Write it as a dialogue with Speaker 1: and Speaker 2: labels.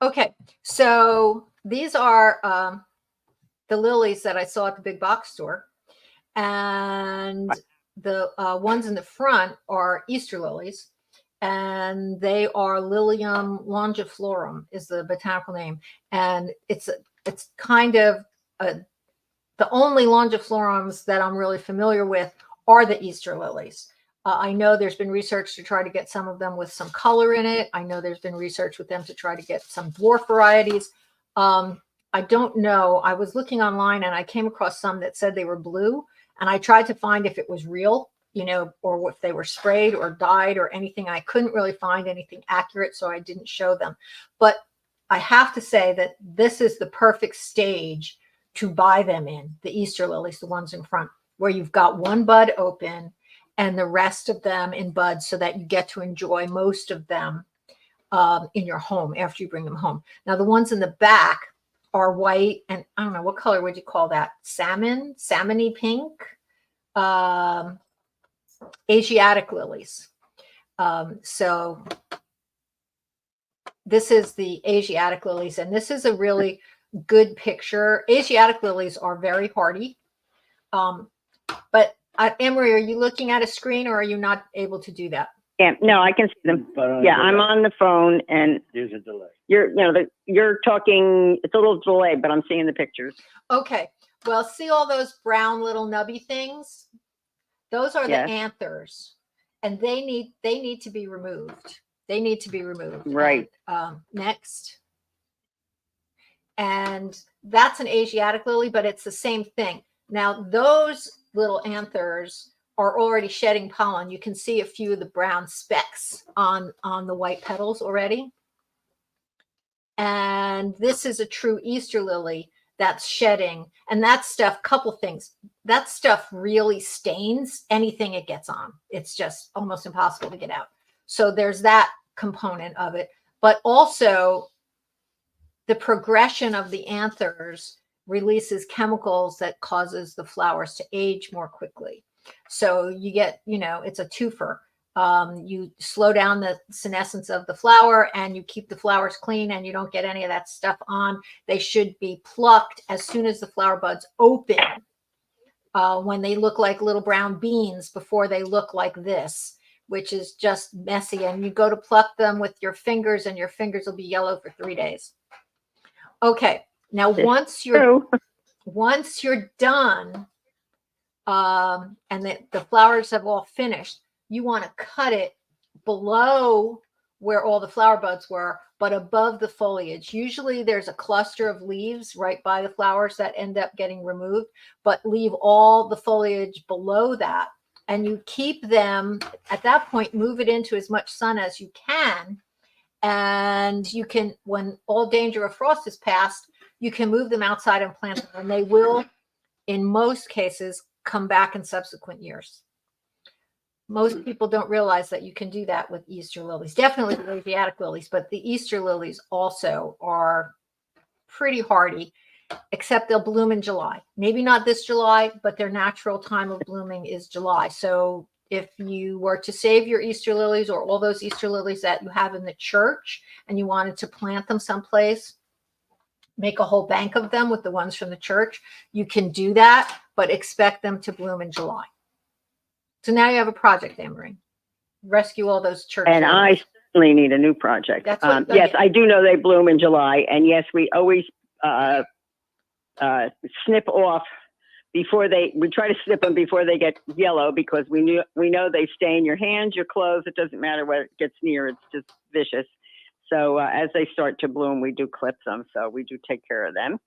Speaker 1: Okay, so these are the lilies that I saw at the big box store, and the ones in the front are Easter lilies, and they are Lilium longiflorum is the botanical name, and it's kind of the only longiflorums that I'm really familiar with are the Easter lilies. I know there's been research to try to get some of them with some color in it. I know there's been research with them to try to get some dwarf varieties. I don't know. I was looking online and I came across some that said they were blue, and I tried to find if it was real, or if they were sprayed or dyed or anything. I couldn't really find anything accurate, so I didn't show them. But I have to say that this is the perfect stage to buy them in, the Easter lilies, the ones in front, where you've got one bud open and the rest of them in buds, so that you get to enjoy most of them in your home after you bring them home. Now, the ones in the back are white, and I don't know, what color would you call that? Salmony pink, Asiatic lilies. So this is the Asiatic lilies, and this is a really good picture. Asiatic lilies are very hardy. But Emery, are you looking at a screen, or are you not able to do that?
Speaker 2: Yeah, no, I can see them. Yeah, I'm on the phone, and
Speaker 3: There's a delay.
Speaker 2: you're talking. It's a little delayed, but I'm seeing the pictures.
Speaker 1: Okay. Well, see all those brown little nubby things? Those are
Speaker 2: Yes.
Speaker 1: the anthers, and they need to be removed. They need to be removed.
Speaker 2: Right.
Speaker 1: And, next. And that's an Asiatic lily, but it's the same thing. Now, those little anthers are already shedding pollen. You can see a few of the brown specks on the white petals already. And this is a true Easter lily that's shedding. And that stuff, couple things, that stuff really stains anything it gets on. It's just almost impossible to get out. So there's that component of it. But also, the progression of the anthers releases chemicals that causes the flowers to age more quickly. So you get, it's a twofer. You slow down the senescence of the flower, and you keep the flowers clean, and you don't get any of that stuff on. They should be plucked as soon as the flower buds open, when they look like little brown beans, before they look like this, which is just messy. And you go to pluck them with your fingers, and your fingers will be yellow for 3 days. Okay, now once you're done, and the flowers have all finished, you want to cut it below where all the flower buds were, but above the foliage. Usually there's a cluster of leaves right by the flowers that end up getting removed, but leave all the foliage below that. And you keep them, at that point, move it into as much sun as you can. And you can, when all danger of frost is past, you can move them outside and plant them, and they will, in most cases, come back in subsequent years. Most people don't realize that you can do that with Easter lilies. Definitely the Asiatic lilies, but the Easter lilies also are pretty hardy, except they'll bloom in July. Maybe not this July, but their natural time of blooming is July. So if you were to save your Easter lilies, or all those Easter lilies that you have in the church, and you wanted to plant them someplace, make a whole bank of them with the ones from the church, you can do that, but expect them to bloom in July. So now you have a project, Anne-Marie. Rescue all those church
Speaker 2: And
Speaker 1: lilies.
Speaker 2: I certainly need a new project.
Speaker 1: That's what,
Speaker 2: yes, I do know they bloom in July, and yes, we always snip off before we try to snip them before they get yellow, because we know they stay in your hands, your clothes. It doesn't matter what it gets near. It's just vicious. So as they start to bloom, we do clip them. So we do take care of them.